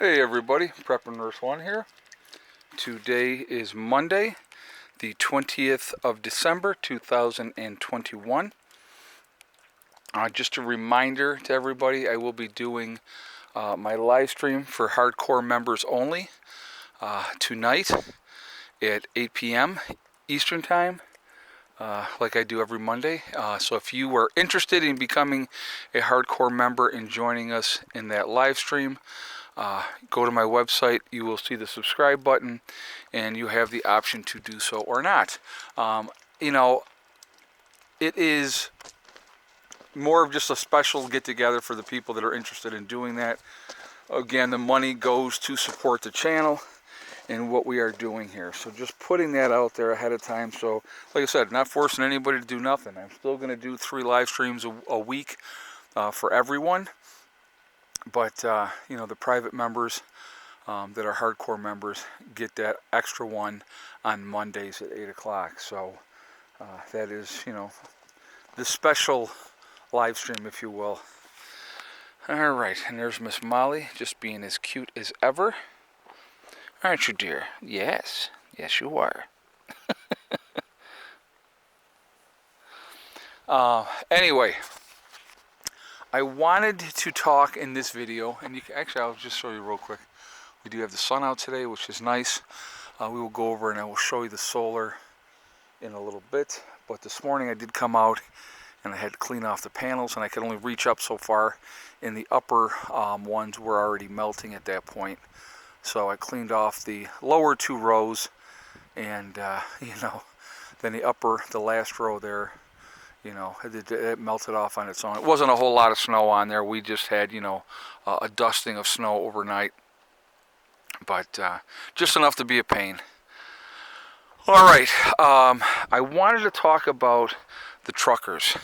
Hey everybody, Prepper Nurse One here. Today is Monday, the 20th of December, 2021. Just a reminder to everybody, I will be doing my live stream for hardcore members only tonight at 8 p.m. Eastern Time, like I do every Monday. So if you are interested in becoming a hardcore member and joining us in that live stream, go to my website, you will see the subscribe button, and you have the option to do so or not. It is more of just a special get-together for the people that are interested in doing that. Again, the money goes to support the channel and what we are doing here. So just putting that out there ahead of time. So, like I said, not forcing anybody to do nothing. I'm still going to do 3 live streams a week for everyone. But, the private members that are hardcore members get that extra one on Mondays at 8 o'clock. So that is, the special live stream, if you will. All right, and there's Miss Molly, just being as cute as ever. Aren't you, dear? Yes. Yes, you are. Anyway, I wanted to talk in this video, and actually, I'll just show you real quick. We do have the sun out today, which is nice. We will go over and I will show you the solar in a little bit. But this morning I did come out and I had to clean off the panels, and I could only reach up so far. And the upper ones were already melting at that point. So I cleaned off the lower 2 rows, and then the last row there, it melted off on its own. It wasn't a whole lot of snow on there. We just had, a dusting of snow overnight. But just enough to be a pain. All right, I wanted to talk about the truckers.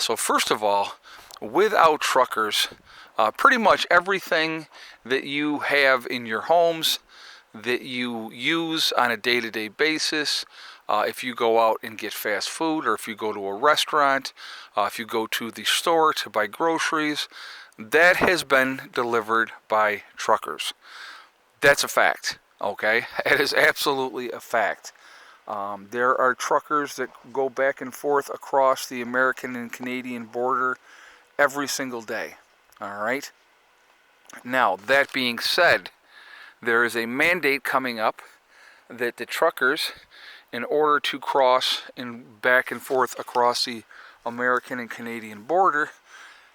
So first of all, without truckers, pretty much everything that you have in your homes that you use on a day-to-day basis, if you go out and get fast food, or if you go to a restaurant, if you go to the store to buy groceries, that has been delivered by truckers. That's a fact, okay? It is absolutely a fact. There are truckers that go back and forth across the American and Canadian border every single day, all right? Now, that being said, there is a mandate coming up that the truckers, in order to cross and back and forth across the American and Canadian border,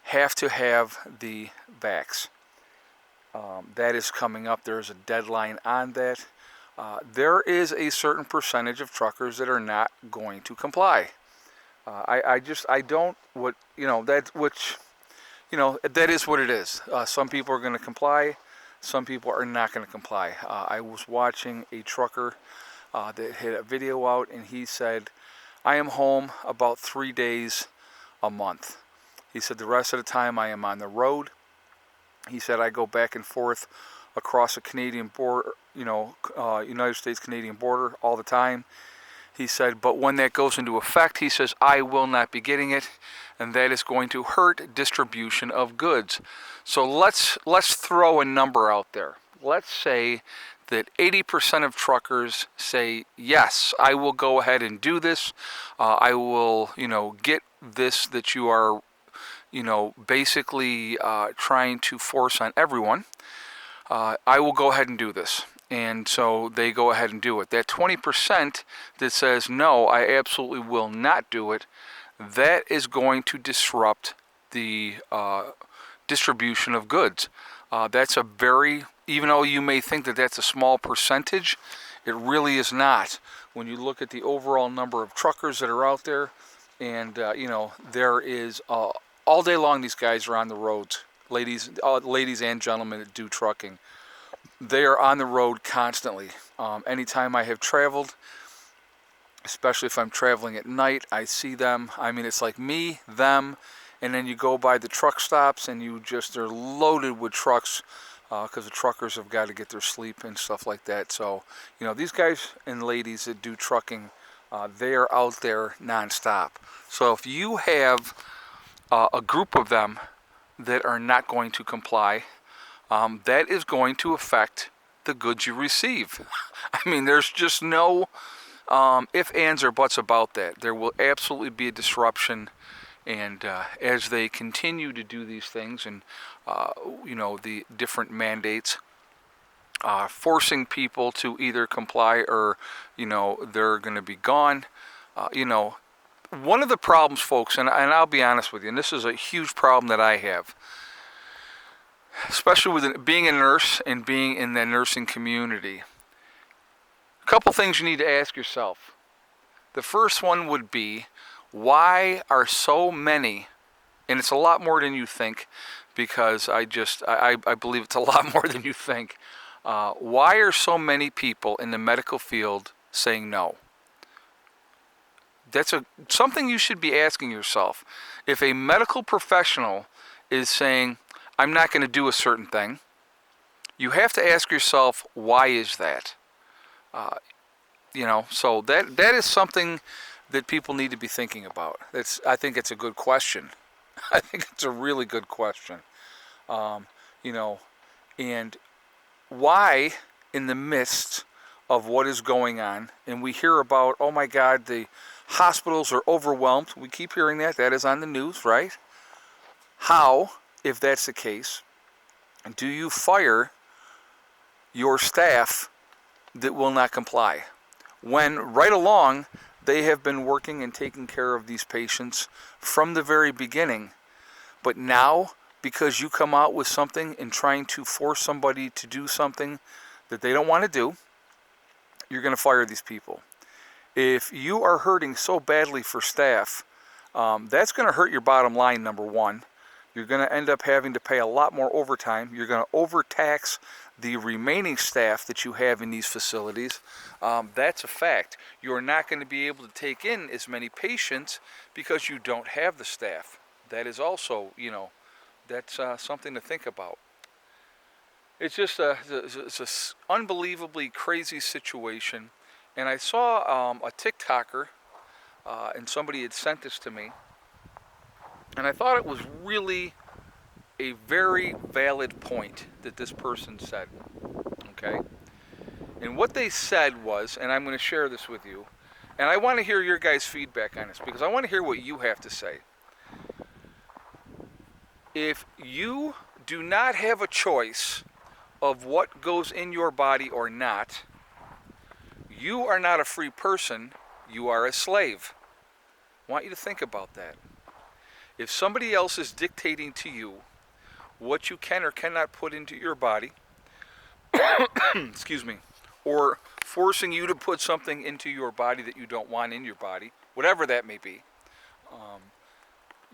have to have the vax. That is coming up. There's a deadline on that. There is a certain percentage of truckers that are not going to comply. That is what it is. Some people are going to comply. Some people are not going to comply. I was watching a trucker that had a video out, and he said, I am home about 3 days a month. He said the rest of the time I am on the road. He said I go back and forth across the Canadian border, United States-Canadian border all the time. He said, but when that goes into effect, he says, I will not be getting it, and that is going to hurt distribution of goods. So let's throw a number out there. Let's say that 80% of truckers say, yes, I will go ahead and do this. I will, get this that you are basically trying to force on everyone. I will go ahead and do this. And so they go ahead and do it. That 20% that says, no, I absolutely will not do it, that is going to disrupt the distribution of goods. That's even though you may think that that's a small percentage, it really is not. When you look at the overall number of truckers that are out there, and, there is all day long, these guys are on the roads, ladies and gentlemen that do trucking. They are on the road constantly. Anytime I have traveled, especially if I'm traveling at night, I see them. I mean, it's like me, them, and then you go by the truck stops, and they're loaded with trucks because the truckers have got to get their sleep and stuff like that. So, these guys and ladies that do trucking, they are out there nonstop. So if you have a group of them that are not going to comply, that is going to affect the goods you receive. I mean, there's just no ifs, ands, or buts about that. There will absolutely be a disruption, and as they continue to do these things, and the different mandates, forcing people to either comply or they're going to be gone. One of the problems, folks, and I'll be honest with you, and this is a huge problem that I have, especially with being a nurse and being in the nursing community. A couple things you need to ask yourself. The first one would be, why are so many, and it's a lot more than you think, because I believe it's a lot more than you think. Why are so many people in the medical field saying no? That's something you should be asking yourself. If a medical professional is saying, I'm not going to do a certain thing, you have to ask yourself, why is that? So that is something that people need to be thinking about. I think it's a good question. I think it's a really good question. And why, in the midst of what is going on, and we hear about, oh my God, the hospitals are overwhelmed. We keep hearing that. That is on the news, right? How, if that's the case, do you fire your staff that will not comply, when right along they have been working and taking care of these patients from the very beginning? But now, because you come out with something and trying to force somebody to do something that they don't want to do, you're going to fire these people. If you are hurting so badly for staff, that's going to hurt your bottom line, number one. You're going to end up having to pay a lot more overtime. You're going to overtax the remaining staff that you have in these facilities. That's a fact. You're not going to be able to take in as many patients because you don't have the staff. That is also, that's something to think about. It's just it's an unbelievably crazy situation. And I saw a TikToker, and somebody had sent this to me, and I thought it was really a very valid point that this person said, okay? And what they said was, and I'm going to share this with you, and I want to hear your guys' feedback on this, because I want to hear what you have to say. If you do not have a choice of what goes in your body or not, you are not a free person, you are a slave. I want you to think about that. If somebody else is dictating to you what you can or cannot put into your body, excuse me, or forcing you to put something into your body that you don't want in your body, whatever that may be,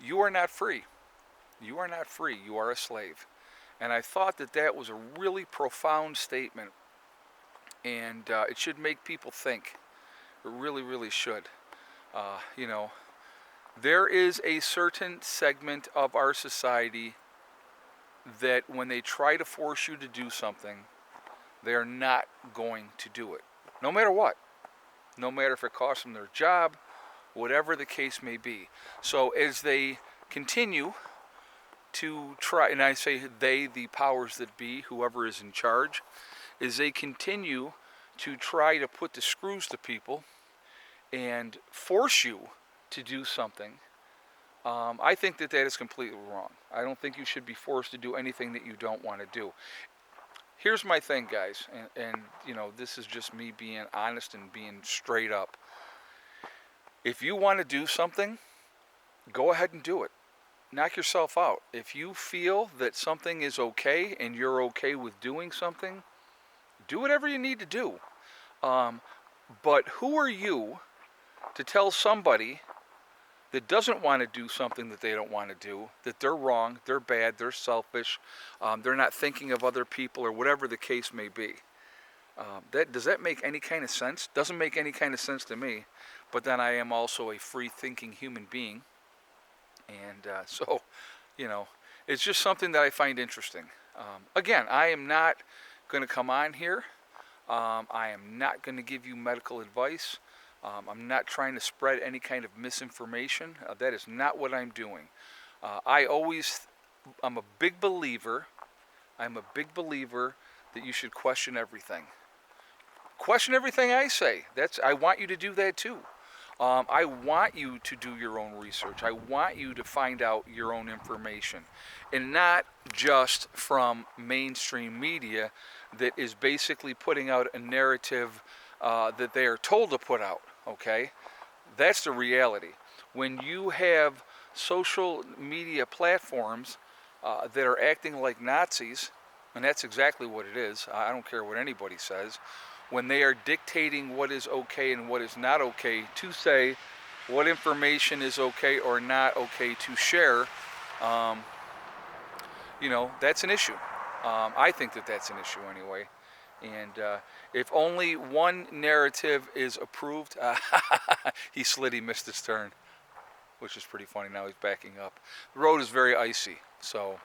you are not free. You are not free. You are a slave. And I thought that was a really profound statement, and it should make people think. It really, really should. There is a certain segment of our society that when they try to force you to do something, they're not going to do it, no matter what. No matter if it costs them their job, whatever the case may be. So as they continue to try, and I say they, the powers that be, whoever is in charge, as they continue to try to put the screws to people and force you to do something, I think that is completely wrong. I don't think you should be forced to do anything that you don't want to do. Here's my thing, guys, and this is just me being honest and being straight up. If you want to do something, go ahead and do it. Knock yourself out. If you feel that something is okay and you're okay with doing something, do whatever you need to do. But who are you to tell somebody that doesn't want to do something that they don't want to do, that they're wrong, they're bad, they're selfish, they're not thinking of other people, or whatever the case may be? Does that make any kind of sense? Doesn't make any kind of sense to me. But then I am also a free-thinking human being. And so, it's just something that I find interesting. Again, I am not going to come on here. I am not going to give you medical advice. I'm not trying to spread any kind of misinformation. That is not what I'm doing. I'm a big believer I'm a big believer that you should question everything. Question everything I say. I want you to do that too. I want you to do your own research. I want you to find out your own information, and not just from mainstream media that is basically putting out a narrative that they are told to put out. Okay, that's the reality. When you have social media platforms that are acting like Nazis, and that's exactly what it is. I don't care what anybody says. When they are dictating what is okay and what is not okay to say, what information is okay or not okay to share, that's an issue. I think that that's an issue anyway. And if only one narrative is approved, he missed his turn, which is pretty funny. Now he's backing up. The road is very icy, so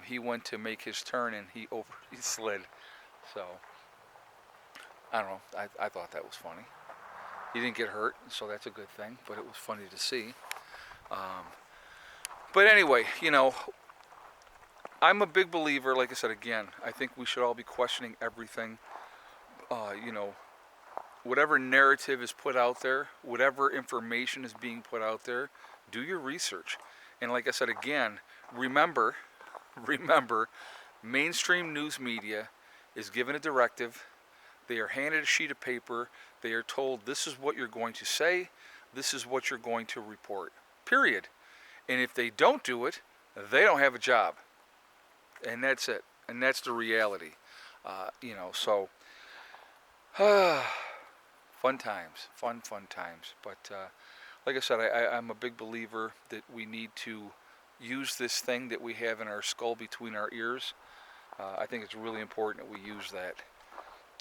he went to make his turn and he slid. So I don't know. I thought that was funny. He didn't get hurt, so that's a good thing. But it was funny to see. But anyway, I'm a big believer. Like I said again, I think we should all be questioning everything. Whatever narrative is put out there, whatever information is being put out there, do your research. And like I said again, remember, mainstream news media is given a directive. They are handed a sheet of paper. They are told, this is what you're going to say. This is what you're going to report. Period. And if they don't do it, they don't have a job. And that's it. And that's the reality. So fun times. Fun times. But like I said, I'm a big believer that we need to use this thing that we have in our skull between our ears. I think it's really important that we use that.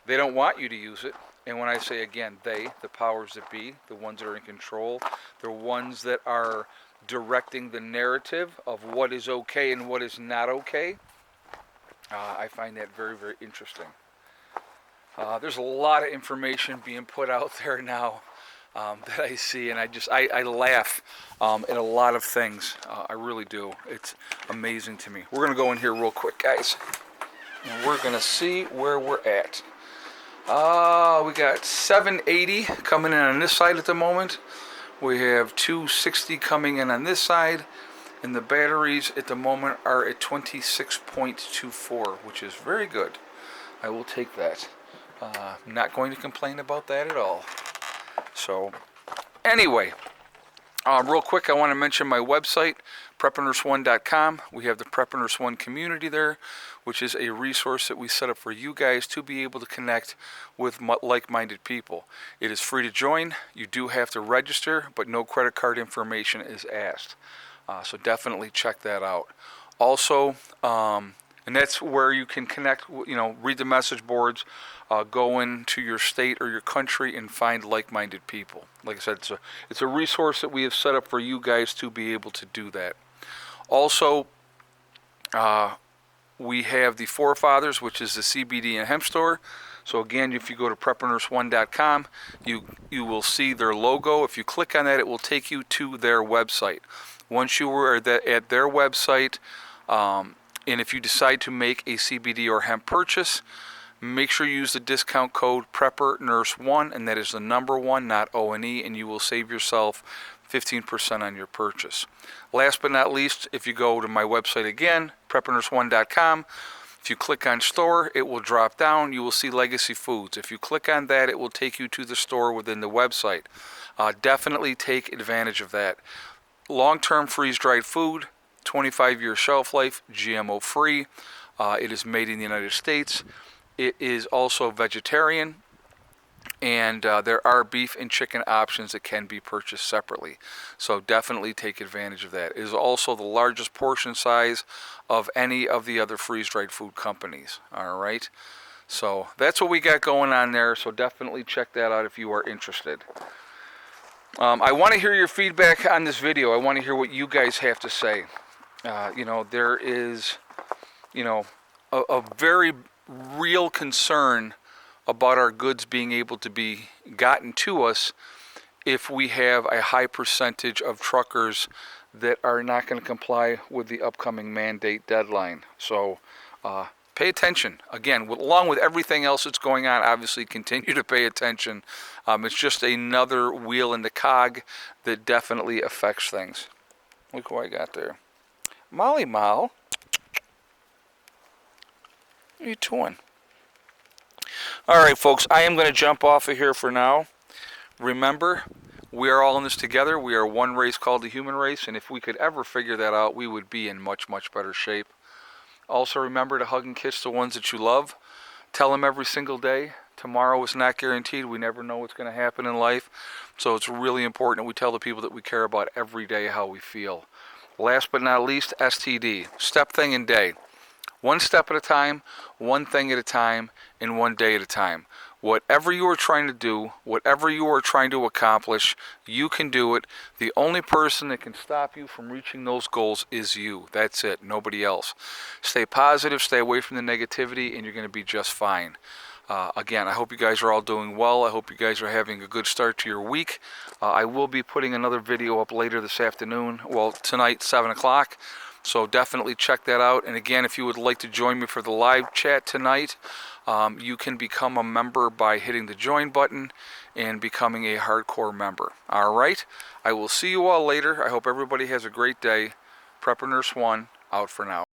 They don't want you to use it. And when I say again, the powers that be, the ones that are in control, the ones that are directing the narrative of what is okay and what is not okay, I find that very, very interesting. There's a lot of information being put out there now that I see, and I laugh at a lot of things. I really do. It's amazing to me. We're going to go in here real quick, guys, and we're going to see where we're at. We got 780 coming in on this side at the moment. We have 260 coming in on this side, and the batteries at the moment are at 26.24, which is very good. I will take that. I'm not going to complain about that at all. So, anyway, real quick, I want to mention my website, PrepperNurse1.com. We have the Prepper Nurse 1 community there, which is a resource that we set up for you guys to be able to connect with like-minded people. It is free to join. You do have to register, but no credit card information is asked. So definitely check that out. Also, and that's where you can connect, read the message boards, go into your state or your country and find like-minded people. Like I said, it's a resource that we have set up for you guys to be able to do that. Also, we have the Forefathers, which is the CBD and hemp store. So again, if you go to PrepperNurse1.com, you will see their logo. If you click on that, it will take you to their website. Once you are at their website, and if you decide to make a CBD or hemp purchase, make sure you use the discount code PrepperNurse1, and that is the number 1, not O-N-E, and you will save yourself 15% on your purchase. Last but not least, if you go to my website again, PrepperNurse1.com, if you click on store, it will drop down. You will see Legacy Foods. If you click on that, it will take you to the store within the website. Definitely take advantage of that. Long-term freeze-dried food, 25-year shelf life, GMO free. It is made in the United States. It is also vegetarian, and there are beef and chicken options that can be purchased separately. So definitely take advantage of that. It is also the largest portion size of any of the other freeze-dried food companies. All right. So that's what we got going on there. So definitely check that out if you are interested. I want to hear your feedback on this video. I want to hear what you guys have to say. There is, a very real concern about our goods being able to be gotten to us if we have a high percentage of truckers that are not going to comply with the upcoming mandate deadline. So Pay attention. Again, along with everything else that's going on, obviously continue to pay attention. It's just another wheel in the cog that definitely affects things. Look what I got there. Molly Mal. What are you doing? All right, folks, I am going to jump off of here for now. Remember, we are all in this together. We are one race called the human race, and if we could ever figure that out, we would be in much, much better shape. Also, remember to hug and kiss the ones that you love. Tell them every single day. Tomorrow is not guaranteed. We never know what's going to happen in life. So it's really important that we tell the people that we care about every day how we feel. Last but not least, STD. Step, thing, and day. One step at a time, one thing at a time, and one day at a time. Whatever you are trying to do, whatever you are trying to accomplish, you can do it. The only person that can stop you from reaching those goals is you. That's it, nobody else. Stay positive, stay away from the negativity, and you're going to be just fine. Again, I hope you guys are all doing well. I hope you guys are having a good start to your week. I will be putting another video up later this afternoon, well, tonight, 7 o'clock. So definitely check that out. And again, if you would like to join me for the live chat tonight, you can become a member by hitting the join button and becoming a hardcore member. All right. I will see you all later. I hope everybody has a great day. Prepper Nurse 1 out for now.